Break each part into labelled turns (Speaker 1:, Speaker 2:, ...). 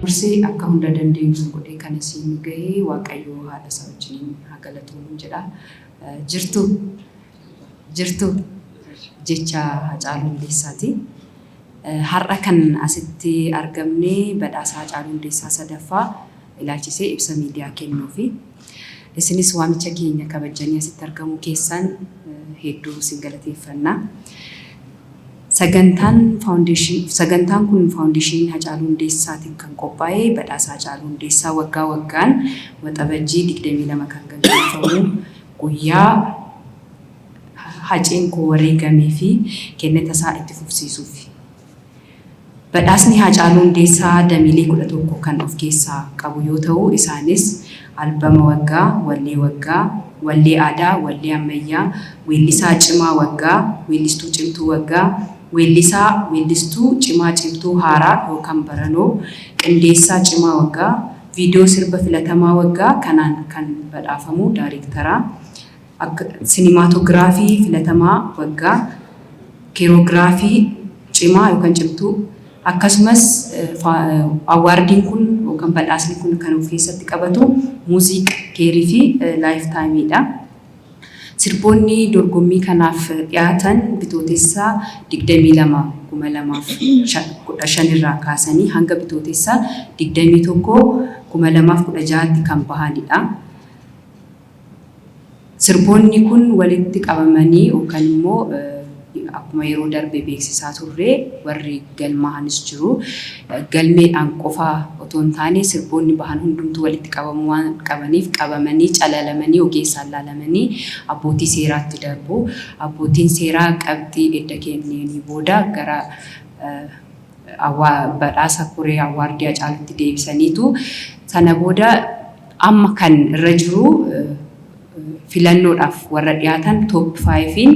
Speaker 1: Mursi akka hunda dandeenyu godhee kan isin gahee Waaqayyoo haadha isaa wajjin haa galatoomnu jedha. Jirtu jecha Haacaaluu Hundeessaati. Har'a kan asitti argamne badhaasa Haacaaluu Hundeessaa sadaffaa ilaalchisee ibsa miidiyaa kennuufi. Isinis waamicha keenya kabajanii asitti argamu keessan hedduu isin galateeffanna. Sagantaan kun faawundeeshinii Haacaaluu Hundeessaatiin kan qophaa'e badhaasa Haacaaluu Hundeessaa waggaa waggaan waxabajjii 22 kan gaggeeffamu guyyaa Haaceen koo wareegamee fi kennata isaa itti fufsiisuuf. Badhaasni Haacaaluu Hundeessaa damiilee 11 kan of keessaa qabu yoo ta'u isaanis albama waggaa, wallee aadaa, wallee ammayyaa, weellisaa cimaa waggaa, weellistuu cimtuu waggaa, weellistuu cimaa cimtuu haaraa yookaan baranoo, qindeessaa cimaa waggaa, viidiyoo sirba filatamaa waggaa kanaan kan badhaafamu daayireektaraa, siinimaatoogiraafii filatamaa waggaa, kiroogiraafii cimaa yookaan cimtuu, akkasumas awwaardiin kun yookaan badhaasni kun kan of keessatti qabatu muuziqaa keerii fi laayiftaayimiidha. Sirboonni dorgommii kanaaf dhiyaatan bitootessaa 22/2015 irraa kaasanii hanga bitootessaa 21/2016 kan bahanidha. Sirboonni kun walitti qabamanii yookaan immoo akkuma yeroo darbe beeksisaa turre warri galmaahanis jiru. Galmeedhaan qofaa otoo hin taane sirboonni bahan hundumtuu walitti qabamuu waan qabaniif qabamanii calalamanii ogeessaan laalamanii abbootii seeraatti darbu. Abbootiin seeraa qabxii edda kennanii booda gara badhaasa koree awwaardii Haacaaluutti deebisaniitu sana booda amma kan irra jiru filannoodhaaf warra dhiyaatan top 5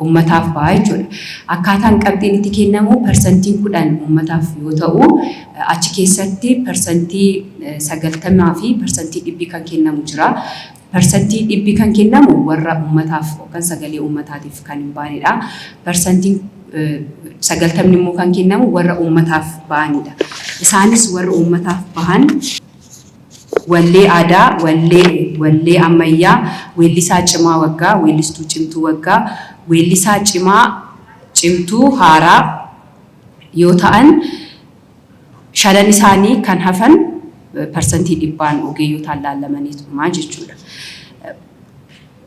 Speaker 1: ummataaf ba'a jechuudha. Akkaataan qabxiin itti kennamu persentiin 10 ummataaf yoo ta'u achi keessatti persentii 90 fi persentii 100 kan kennamu jira. Persentii 100 kan kennamu warra ummataaf yookaan sagalee ummataatiif kan hin baanedha. Persentiin 90 immoo kan kennamu warra ummataaf ba'anidha. Isaanis warra ummataaf bahan wallee aadaa, wallee ammayyaa, weellisaa cimaa waggaa, weellistuu cimtuu waggaa, weellisaa cimaa cimtuu haaraa yoo ta'an shanan isaanii kan hafan persentii 100 ogeeyyotaan laallamaniituma jechuudha.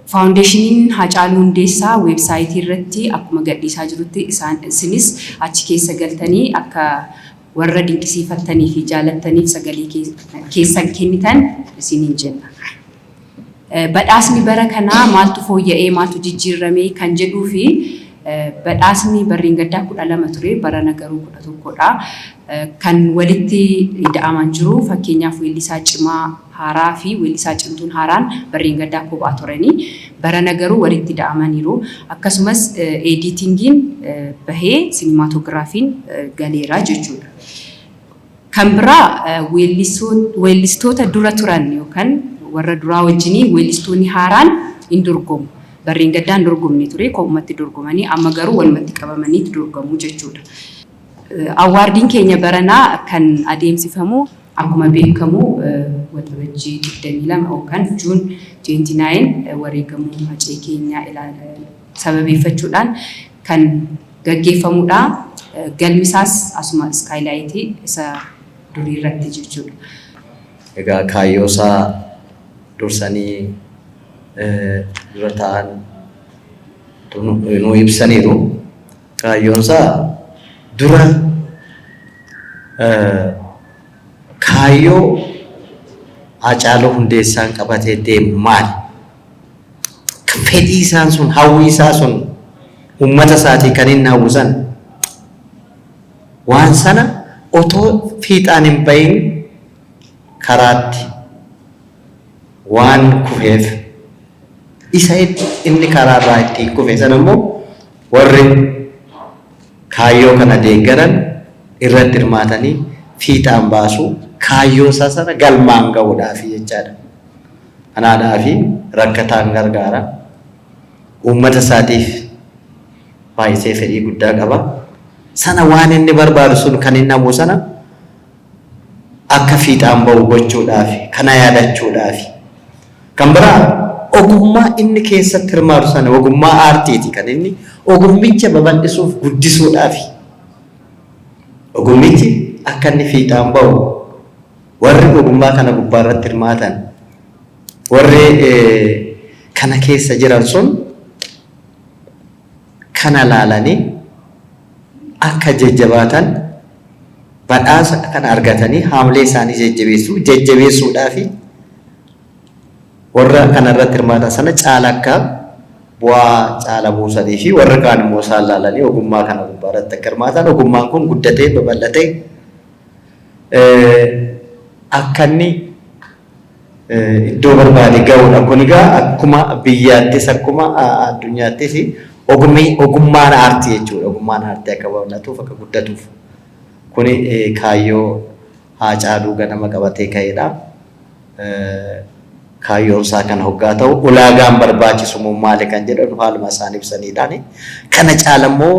Speaker 1: Faawundeeshiniin Haacaaluu Hundeessaa weebsaayitii irratti akkuma gadhiisaa jirutti isinis achi keessa galtanii akka warra dinqisiifattanii fi jaalattaniif sagalee keessan kennitan isiniin jenna. Badhaasni bara kanaa maaltu fooyya'ee maaltu jijjiirramee kan jedhuu fi badhaasni barreen gaddaa 12 ture barana garuu 11dha. Kan walitti ida'aman jiru fakkeenyaaf weellisaa cimaa haaraa fi weellisaa cimtuun haaraan barreen gaddaa kophaa turanii barana garuu walitti ida'amaniiru. Akkasumas editingiin bahee siinimaatoogiraafiin galeera jechuudha. Kan biraa weellistoota dura turan yookaan warra duraa wajjinii weellistoonni haaraan hin dorgomu. Barreen gaddaan dorgomne ture koomatti dorgomanii amma garuu walumatti qabamanii dorgomu jechuudha. Awwaardiin keenya baranaa kan adeemsifamu akkuma beekamu waxabajjii 22 yookaan Juun 29 wareegamuu Haacee keenyaa sababeeffachuudhaan kan gaggeeffamudha. Galmisaas asuma iskaaylaayitii isa durii irratti jechuudha.
Speaker 2: Egaa kaayyoosaa dursanii dura ta'an nu ibsaniiru. Kaayyoonsaa dura kaayyoo Haacaaluu Hundeessaan qabatee deemu maali? Fedhii isaan sun hawwii isaa sun uummata isaatii kan inni hawwisan waan sana otoo fiixaan hin bahin karaatti waan kufeef isa inni karaarraa ittiin kufe sana immoo warri kaayyoo kana deeggaran irratti hirmaatanii fiixaan baasuu kaayyoo isaa sana galmaan ga'uudhaaf jechaadha. Kanaadhaaf rakkataan gargaara. uummata isaatiif baay'isee fedhii guddaa qaba. Sana waan inni barbaadu sun kan inni hamu sana akka fiixaan ba'u gochuudhaaf kana yaadachuudhaaf kan biraa ogummaa inni keessatti hirmaatu sana ogummaa aartiiti kan inni ogummicha babal'isuuf guddisuudhaaf ogummichi akka inni fiixaan ba'u warri ogummaa kana gubbaa irratti hirmaatan warri kana keessa jiran sun kana laalanii akka jajjabaatan badhaasa kan argatanii haamlee isaanii jajjabeessuudhaaf warra kana irratti hirmaatan sana caala akka bu'aa caala buusanii fi warra kaan immoo isaan laalanii ogummaa kana gubbaa irratti akka hirmaatan ogummaan kun guddatee babal'atee akka inni iddoo barbaade ga'uudha. Kun egaa akkuma biyyaattis akkuma addunyaattis ogummaan aartii jechuudha. Ogummaan aartii akka babal'atuuf akka guddatuuf kuni kaayyoo Haacaaluu ganama qabatee ka'edha. Kaayyoon isaa kana hoggaa ta'u ulaagaan barbaachisu maali kan jedhan haaluma isaan ibsaniidhaan kana caala immoo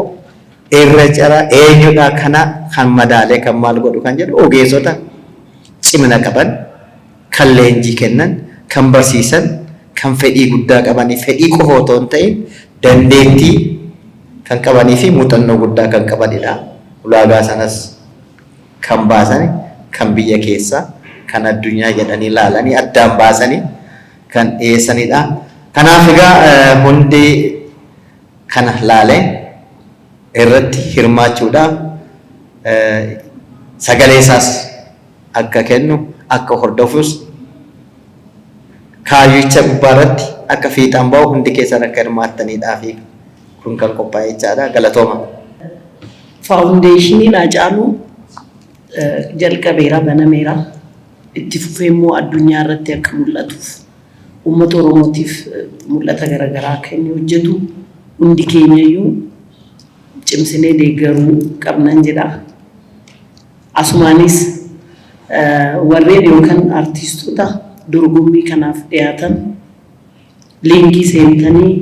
Speaker 2: irra cara eenyudha kana kan madaalee kan maal godhu kan jedhu ogeessota cimina qaban kan leenjii kennan kan barsiisan kan fedhii guddaa qabanii fedhii qofa otoo hin ta'in dandeettii kan qabanii fi muuxannoo guddaa kan qabanidha. Ulaagaa sanas kan baasan kan biyya keessaa kan addunyaa jedhanii laalanii addaan baasanii kan dhiyeessanidha. Kanaaf egaa hundi kana laalee irratti hirmaachuudhaaf sagalee isaas akka kennu akka hordofus kaayyicha gubbaa irratti akka fiixaan ba'u hundi keessan akka hirmaattaniidhaa fi kun kan qophaa'e jechaadha. Galatooma.
Speaker 3: Faawundeeshiniin Haacaaluu jalqabeera banameera itti fufee immoo addunyaa irratti akka mul'atuuf uummata Oromootiif mul'ata garaagaraa akka inni hojjetu hundi keenyayyuu cimsinee deeggaruu qabnan jedha. Asumaanis warreen yookaan artistoota dorgommii kanaaf dhiyaatan liinkii seentanii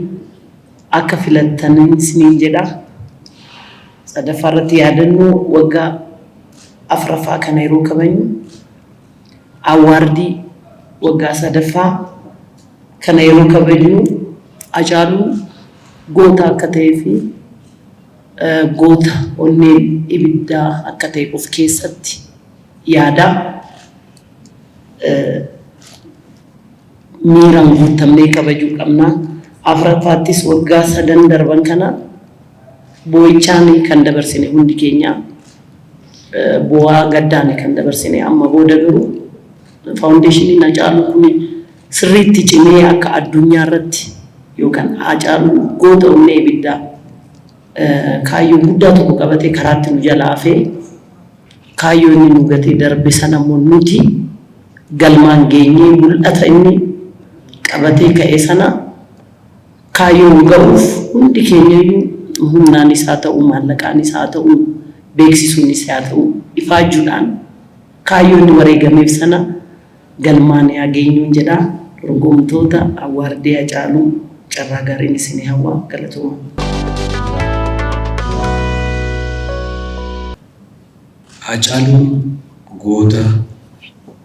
Speaker 3: akka filattaniin isiniin jedha. Sadaffaa irratti yaadannoo waggaa afuraffaa kana yeroo kabajnu awwaardii waggaa sadaffaa kana yeroo kabajnu Haacaaluu goota akka ta'ee fi goota onneen ibiddaa akka ta'e of keessatti yaada miiraan guutamnee kabajuu qabna. Afuraffaattis waggaa 3 darban kana boo'ichaan kan dabarsine hundi keenya bu'aa gaddaan kan dabarsine amma booda garuu faawundeeshiniin Haacaaluu kun sirriitti cimee akka addunyaa irratti yookaan Haacaaluu goota onnee ibiddaa kaayyoo guddaa tokko qabatee karaatti nu jalaa hafee kaayyoo inni nu gatee darbe sana immoo nuti galmaan geenyee mul'ata inni qabatee ka'e sana kaayyoo nu ga'uuf hundi keenyayyuu humnaanis haa ta'u maallaqaanis haa ta'u beeksisuunis haa ta'u ifaajuudhaan kaayyoo inni wareegameef sana galmaan haa geenyuun jedha. Dorgomtoota awwaardii Haacaaluu carraa gaariin isinii hawwa. Galatooma.
Speaker 4: Haacaaluun goota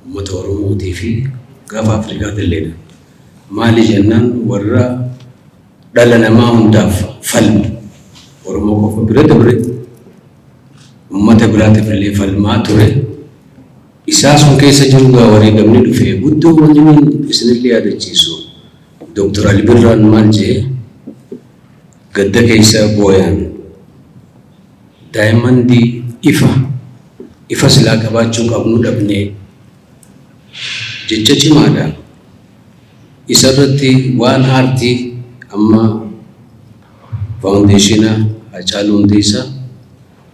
Speaker 4: uummata Oromootii fi gaafa Afrikaatti illeedha. Maali jennaan warra dhala namaa hundaaf falmu Oromoo qofa bira dabre uummata biraatiif illee falmaa ture. Isaa sun keessa jiru gaa wareegamni dhufee guddoo waliin isinillee yaadachiisu. Dr. Ali Birraan maal jedhee gadda keessa booyan daa'imman ifa silaa qabaachuu qabnu dhabnee jecha cimaadha. Isarratti waan aartii amma faawundeeshina Haacaaluu Hundeessaa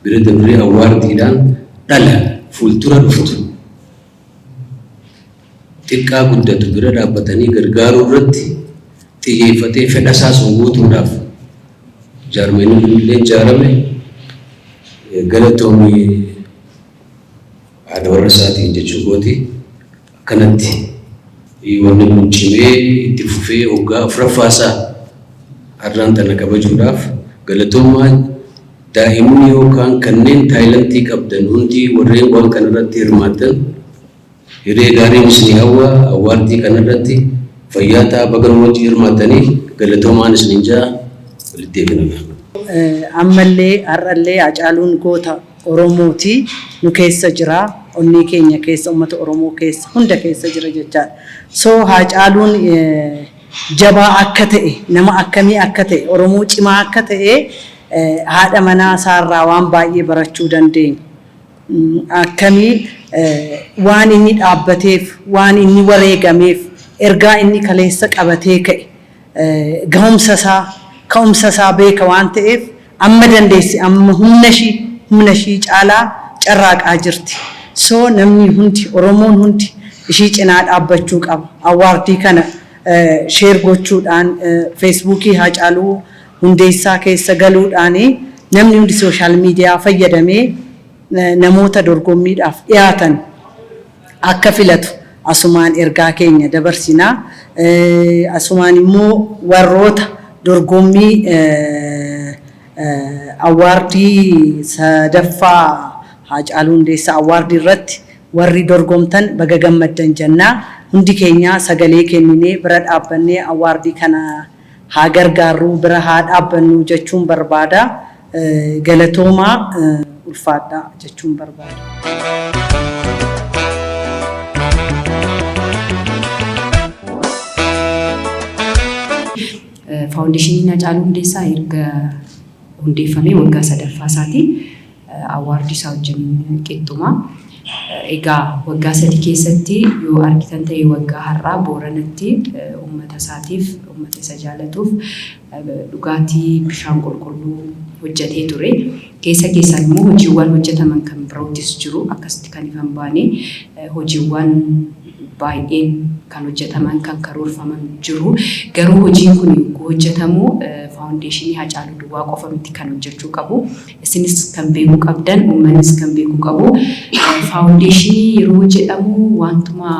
Speaker 4: bira dabree awwaardiidhaan dhala fuuldura dhuftu xiqqaa guddatu bira dhaabbatanii gargaaruu irratti xiyyeeffatee fedha isaa sun guutuudhaaf jaarmeenii illee ijaarame galatoomii haadha warra isaatiin jechuu kooti akkanatti wanni kun cimee itti fufee waggaa afuraffaasaa arraan tana kabajuudhaaf galatoomaa daa'imni yookaan kanneen taayilantii qabdan hundi warreen waan kanarratti hirmaatan hiree gaarii isin hawwa awaardii kanarratti fayyaata bagalmooti hirmaatanii galatoomaan isin jaa walitti eegnama.
Speaker 3: Ammallee har'allee Hacaaluun goota Oromooti nu keessa jira onnee keenya keessa uummata Oromoo keessa hunda keessa jira jechaadha. So Hacaaluun jabaa akka ta'e nama akkamii akka ta'e Oromoo cimaa akka ta'e haadha manaa isaarraa waan baay'ee barachuu dandeenya. Akkamii waan inni dhaabbateef waan inni wareegameef ergaa inni kaleessa qabatee ka'e gahumsa isaa beeka waan ta'eef amma dandeessi amma humna ishii caalaa carraaqaa jirti. So namni hundi Oromoon hundi ishii cinaa dhaabbachuu qaba. Awaardii kana sheer gochuudhaan feesbuukii Hacaaluu Hundeessaa keessa galuudhaan namni hundi sooshaal miidiyaa fayyadamee namoota dorgommiidhaaf dhiyaatan akka filatu asumaan ergaa keenya dabarsinaa. Asumaan immoo warroota dorgommii awaardii sadaffaa Hacaaluu Hundeessaa awaardii irratti warri dorgomtan baga gammaddan jennaa. Hundi keenya sagalee kenninee bira dhaabbannee awaardii kana haa gargaarru bira haa dhaabbannu jechuun barbaada. Galatoomaa ulfaadhaa jechuun barbaada.
Speaker 1: Faawundeeshiniin Hacaaluu Hundeessaa erga hundeeffamee waggaa sadaffaa isaati. Awaardii isaa wajjin qixxuma. Egaa waggaa sadii keessatti yoo argitan ta'e waggaa har'aa Booranatti uummata isaatiif uummata isa jaallatuuf dhugaatii bishaan qulqulluu hojjetee ture. Keessaan immoo hojiiwwan hojjetaman kan biroottis jiru akkasitti kan ifan baane hojiiwwan baay'een kan hojjetaman kan karoorfaman jiru. Garuu hojiin kun hojjetamu faawundeeshinii Hacaaluu duwwaa qofa miti kan hojjechuu qabu. Isinis kan beekuu qabdan uummannis kan beekuu qabu. Faawundeeshinii yeroo jedhamu wantuma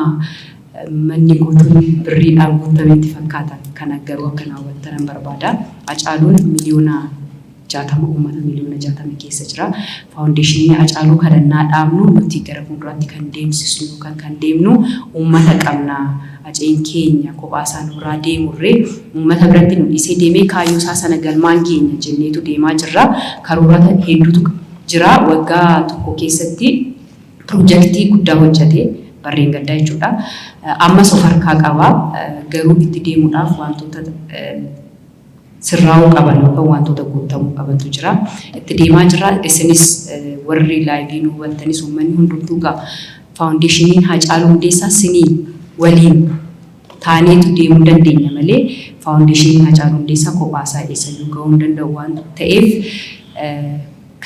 Speaker 1: manni guutuun birriidhaan guutametti fakkaatan kan garuu akka raawwatan barbaada. Hacaaluun miliyoona 60 uummata miliyoona 60 keessa jira. Faawundeeshinii Hacaaluu kadhannaa dhaabnu nuti gara fuulduraatti kan deemsisnu yookaan kan deemnu uummata qabna. Haceen keenya kophaa isaa nurraa deemurree uummata biratti nu dhiisee deemee kaayyoo isaa sana galmaan keenya jenneetu deemaa jirra. Karoorata hedduutu jira. Waggaa tokko keessatti piroojeektii guddaa hojjetee barreen gaddaa jechuudha. Ammas of harkaa qaba. Garuu itti deemuudhaaf wantoota sirraa'uu qaban yookaan wantoota guutamuu qabantu jira. Itti deemaa jira. Isinis warri laayivii nu hubattanis uummanni hundumtuu qaba. Faawundeeshiniin Hacaaluu Hundeessaa sinii waliin taaneetu deemuu dandeenya malee faawundeeshiniin Hacaaluu Hundeessaa kophaa isaa eessayyuu gahuu hin danda'u waan ta'eef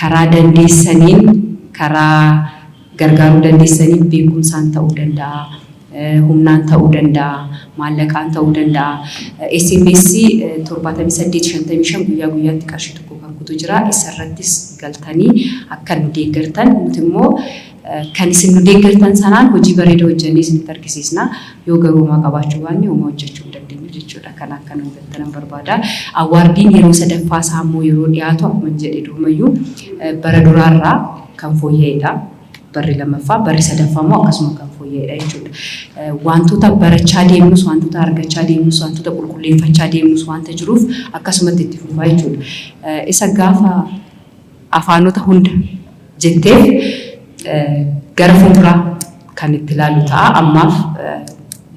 Speaker 1: karaa dandeessaniin karaa gargaaruu dandeessaniin beekumsaan ta'uu danda'a. Humnaan ta'uu danda'a, maallaqaan ta'uu danda'a. SMS 7855 guyyaa guyyaatti qarshii tokko kan kutu jira. Isarrattis galtanii akka nu deeggartan nuti immoo kan isin nu deeggartan sanaan hojii bareeda hojjennee isinitti argisiisna. Yoo garuu homaa qabaachuu baanne homaa hojjechuu hin dandeenyu jechuudha. Kan akka nu hubattan barbaada. Awaardiin yeroo sadaffaa isaa immoo yeroo dhiyaatu akkuma jedhe durumayyuu bara duraarraa kan fooyya'edha. Barri lammaffaa barri sadaffaa immoo akkasuma kan fooyya'edha jechuudha. Wantoota barachaa deemnus wantoota argachaa deemnus wantoota qulqulleeffachaa deemnus wanta jiruuf akkasumatti itti fufaa jechuudha. Isa gaafa afaanota hunda jetteef gara fuulduraa kan itti ilaalu ta'a. Ammaaf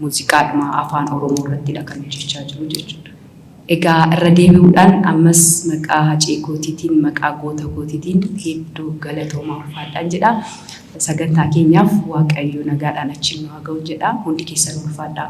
Speaker 1: muuziqaadhuma afaan Oromoo irrattidha kan hojjechaa jiru jechuudha. Egaa irra deebi'uudhaan ammas maqaa Hacee Gootiitiin maqaa goota gootiitiin hedduu galatoomaa ulfaadhaan jedha. Sagantaa keenyaaf Waaqayyo nagaadhaan achi nu haa ga'u jedha. Hundi keessan ulfaadhaa.